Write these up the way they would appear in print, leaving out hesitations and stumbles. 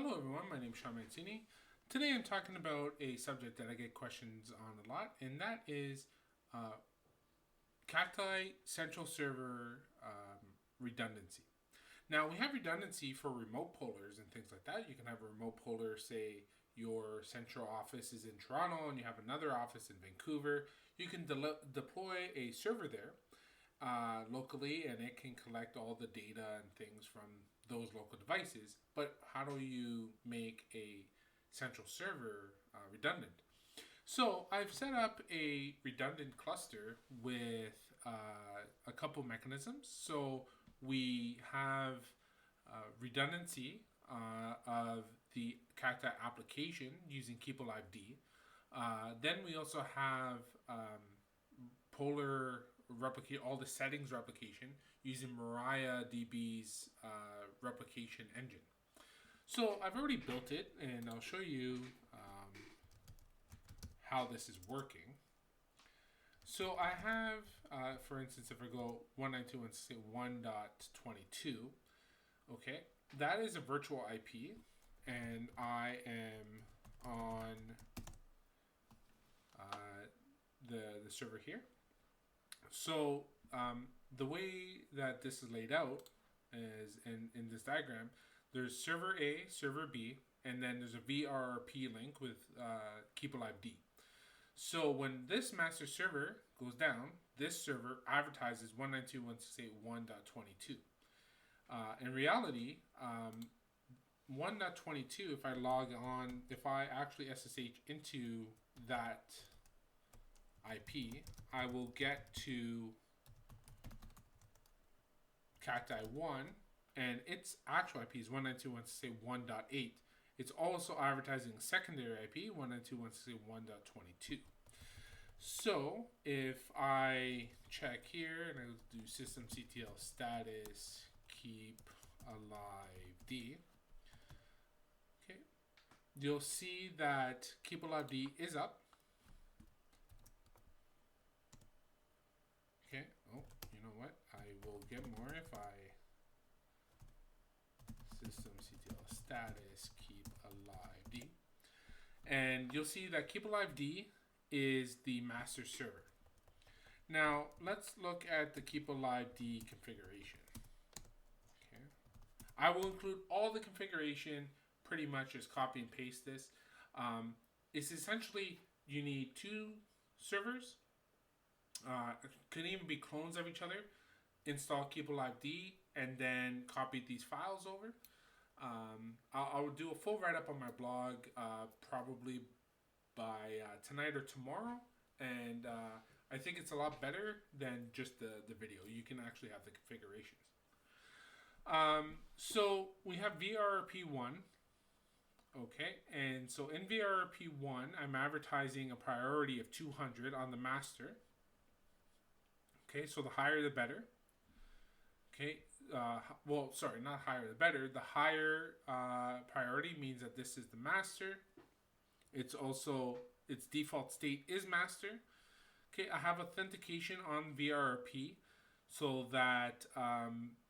Hello everyone, my name is Sean Mancini. Today I'm talking about a subject that I get questions on a lot, and that is Cacti Central Server redundancy. Now we have redundancy for remote pollers and things like that. You can have a remote poller, say your central office is in Toronto and you have another office in Vancouver. You can deploy a server there locally, and it can collect all the data and things from those local devices. But how do you make a central server redundant? So I've set up a redundant cluster with a couple mechanisms. So we have redundancy of the Cacti application using keepalived. Then we also have polar replicate all the settings replication using Mariadb's replication engine. So I've already built it, and I'll show you how this is working. So I have, for instance, if I go 192.168.1.22, okay, that is a virtual IP, and I am on the server here. So the way that this is laid out is in this diagram, there's server A, server B, and then there's a VRRP link with keepalived. So when this master server goes down, this server advertises 192.168.1.22. In reality, 1.22, if I log on, if I actually SSH into that IP, I will get to Cacti 1, and its actual IP is 192.168.1.8. It's also advertising a secondary IP, 192.168.1.22. So if I check here and I do systemctl status keepalived, okay, you'll see that keepalived is up. Okay, oh, you know what? I will get more if I systemctl status keepalived. And you'll see that keepalived is the master server. Now, let's look at the keepalived configuration. Okay. I will include all the configuration, pretty much just copy and paste this. It's essentially, you need two servers. Can even be clones of each other. Install keepalived and then copy these files over. I'll do a full write-up on my blog probably by tonight or tomorrow, and I think it's a lot better than just the video. You can actually have the configurations. So we have VRRP1. Okay, and so in VRRP1, I'm advertising a priority of 200 on the master. Okay, so the higher the better. Okay, well, sorry, not higher the better. The higher priority means that this is the master. It's also, its default state is master. Okay, I have authentication on VRRP so that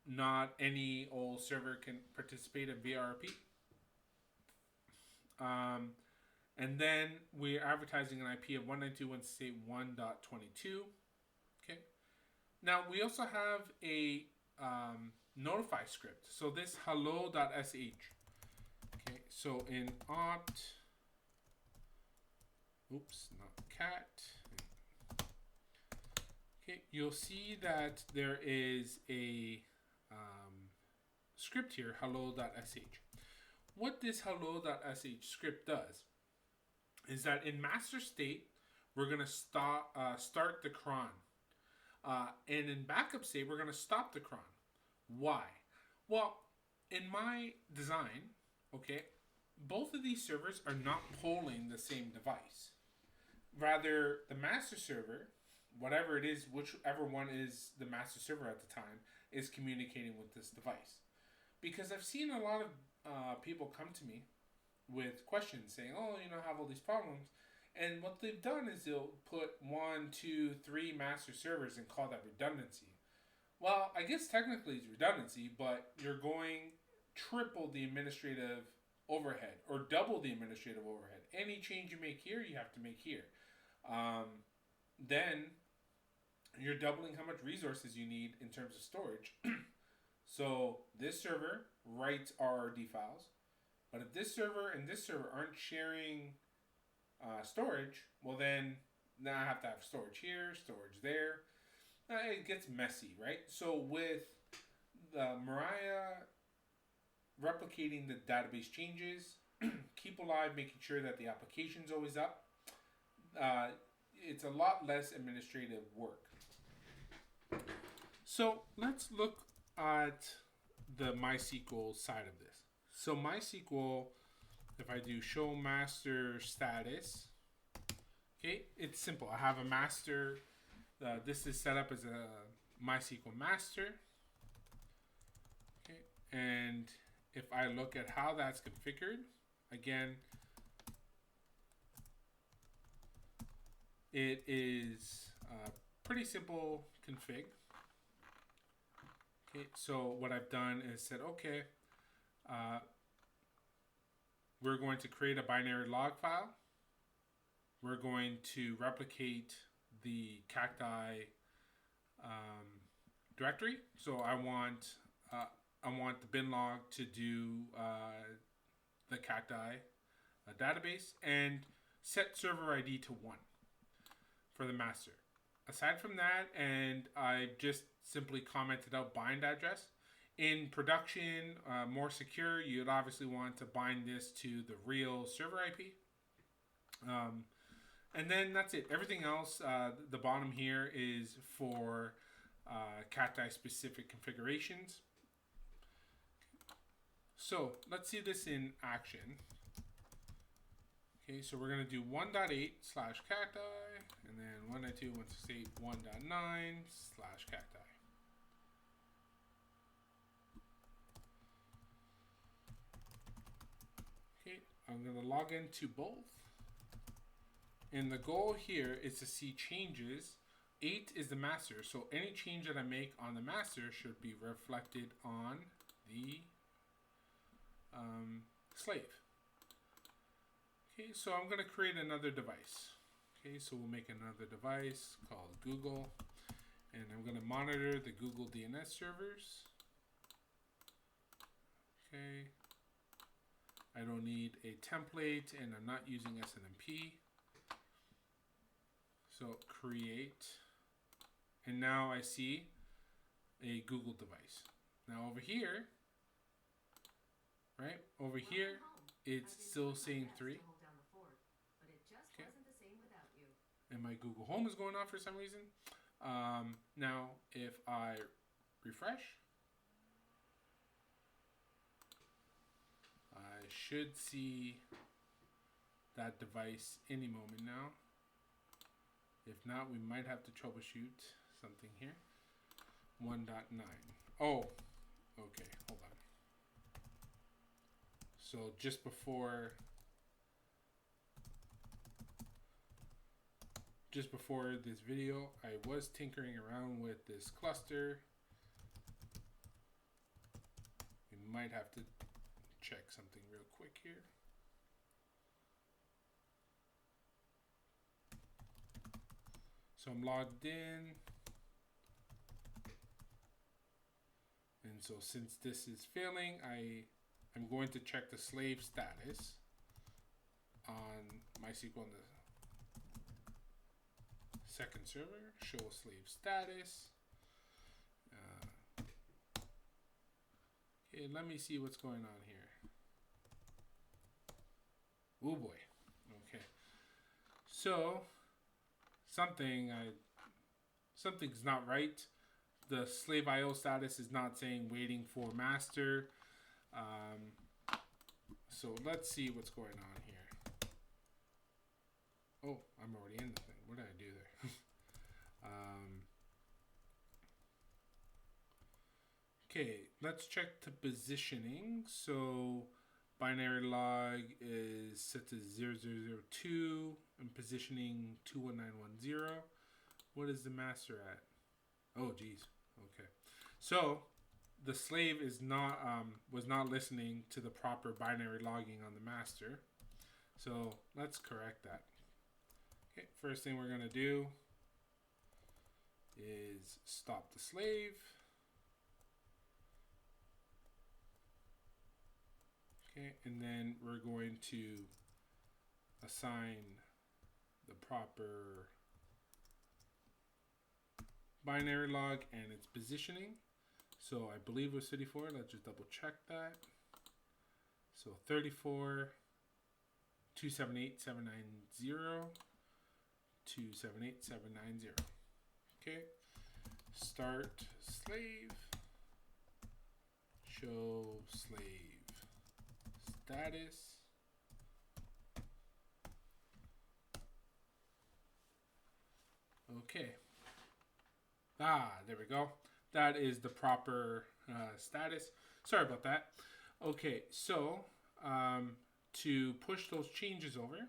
not any old server can participate in VRRP. And then we're advertising an IP of 192.168.1.22. Okay. Now we also have a notify script. So this hello.sh. Okay. So in opt, oops, not cat. Okay. You'll see that there is a script here, hello.sh. What this hello.sh script does is that in master state, we're going to start the cron. And in backup state, we're going to stop the cron. Why? Well, in my design, okay, both of these servers are not polling the same device. Rather, the master server, whatever it is, whichever one is the master server at the time, is communicating with this device. Because I've seen a lot of people come to me with questions saying, oh, I have all these problems. And what they've done is they'll put 1, 2, 3 master servers and call that redundancy. Well, I guess technically it's redundancy, but you're going triple the administrative overhead or double the administrative overhead. Any change you make here, you have to make here. Then you're doubling how much resources you need in terms of storage. So this server writes RRD files, but if this server and this server aren't sharing storage, well then now I have to have storage here, storage there. It gets messy, right? So with the Mariah replicating the database changes, keep alive, making sure that the application's always up, it's a lot less administrative work. So let's look at the MySQL side of this. So MySQL, if I do show master status, okay, it's simple. I have a master. This is set up as a MySQL master. Okay, and if I look at how that's configured, again, it is a pretty simple config. Okay, so what I've done is said, okay, we're going to create a binary log file. We're going to replicate the Cacti directory. So I want the bin log to do the Cacti database and set server ID to 1 for the master. Aside from that, and I just simply commented out bind address. In production, more secure, you'd obviously want to bind this to the real server IP. And then that's it. Everything else, the bottom here is for Cacti specific configurations. So let's see this in action. Okay, so we're going to do 1.8/cacti and then 192.168.1.9/cacti. Okay, I'm going to log into both. And the goal here is to see changes. 8 is the master, so any change that I make on the master should be reflected on the slave. Okay, so I'm going to create another device. Okay, so we'll make another device called Google, and I'm going to monitor the Google DNS servers. Okay, I don't need a template, and I'm not using SNMP. So create, and now I see a Google device. Now over here, right, over here, it's still saying 3. Okay. And my Google Home is going off for some reason. Now, if I refresh, I should see that device any moment now. If not, we might have to troubleshoot something here. 1.9. Oh, okay, hold on. So just before this video, I was tinkering around with this cluster. We might have to check something real quick here. So I'm logged in. And so since this is failing, I'm going to check the slave status on MySQL on the second server. Show slave status. Okay, let me see what's going on here. Oh boy. Okay. So something's not right. The slave IO status is not saying waiting for master. So let's see what's going on here. Oh, I'm already in the thing. What did I do there? Okay, let's check the positioning. So binary log is set to 0002 and positioning 21910. What is the master at? Oh, geez. Okay. So the slave is not was not listening to the proper binary logging on the master. So let's correct that. Okay, first thing we're going to do is stop the slave. Okay, and then we're going to assign the proper binary log and its positioning. So I believe it was 34. Let's just double check that. So 34, 278.790, 278.790. Okay. Start slave. Show slave status. Okay. There we go. That is the proper status. Sorry about that. Okay, so to push those changes over,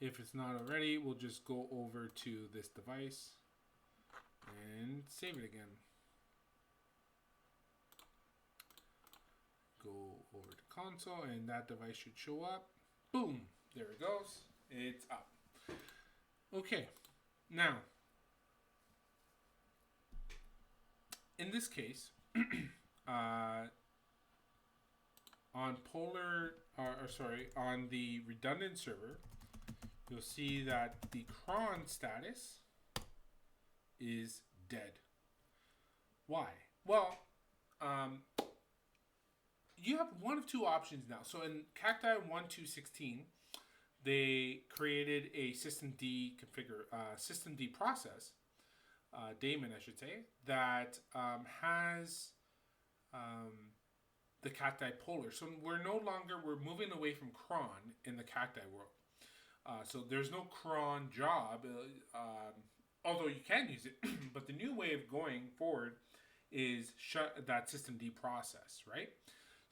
if it's not already, we'll just go over to this device and save it again. Go over to console and that device should show up. Boom, there it goes. It's up. Okay, now in this case, on the redundant server, you'll see that the cron status is dead. Why? Well, you have one of two options now. So in Cacti 1.2.16, they created a systemd process, daemon I should say, that has the Cacti polar. So we're moving away from cron in the Cacti world. So there's no cron job, although you can use it, but the new way of going forward is shut that systemd process, right?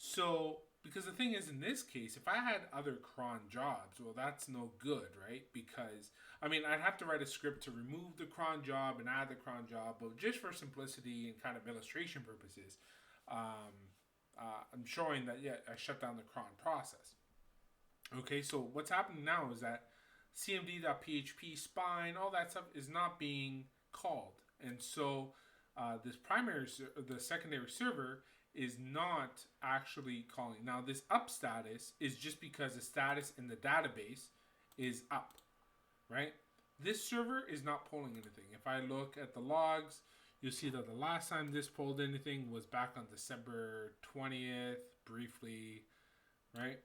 So, because the thing is, in this case, if I had other cron jobs, well, that's no good, right? Because, I mean, I'd have to write a script to remove the cron job and add the cron job, but just for simplicity and kind of illustration purposes, I'm showing that, yeah, I shut down the cron process. Okay, so what's happening now is that cmd.php, spine, all that stuff is not being called. And so the secondary server is not actually calling. Now this up status is just because the status in the database is up, right? This server is not pulling anything. If I look at the logs, you'll see that the last time this pulled anything was back on December 20th, briefly, right?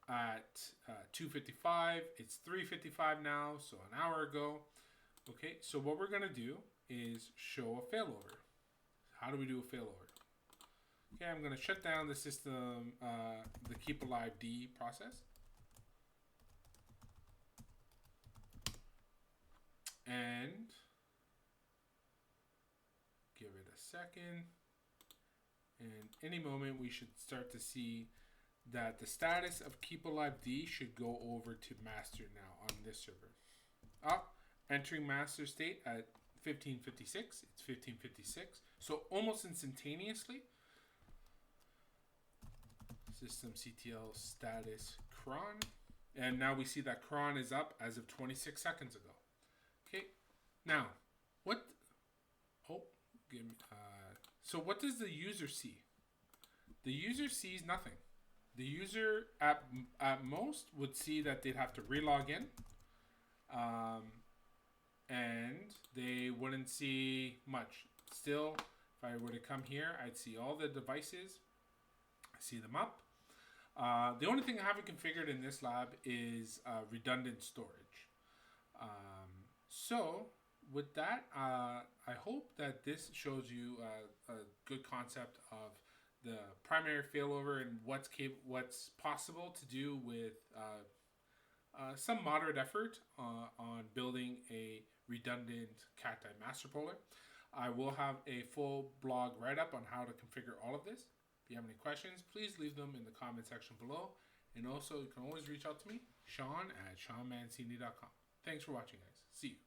At 2:55, it's 3:55 now, so an hour ago. Okay, so what we're gonna do is show a failover. How do we do a failover? Okay, I'm going to shut down the system, the keepalived process. And give it a second. And any moment we should start to see that the status of keepalived should go over to master now on this server. Entering master state at 1556. It's 1556. So almost instantaneously, systemctl status cron, and now we see that cron is up as of 26 seconds ago. Okay, now what? Oh, give me. So what does the user see? The user sees nothing. The user at most would see that they'd have to relog in. And they wouldn't see much. Still, if I were to come here, I'd see all the devices. I see them up. The only thing I haven't configured in this lab is redundant storage. So with that, I hope that this shows you a good concept of the primary failover and what's possible to do with some moderate effort on building a redundant Cacti master polar. I will have a full blog write-up on how to configure all of this. If you have any questions, please leave them in the comment section below. And also, you can always reach out to me, Sean at seanmancini.com. Thanks for watching, guys. See you.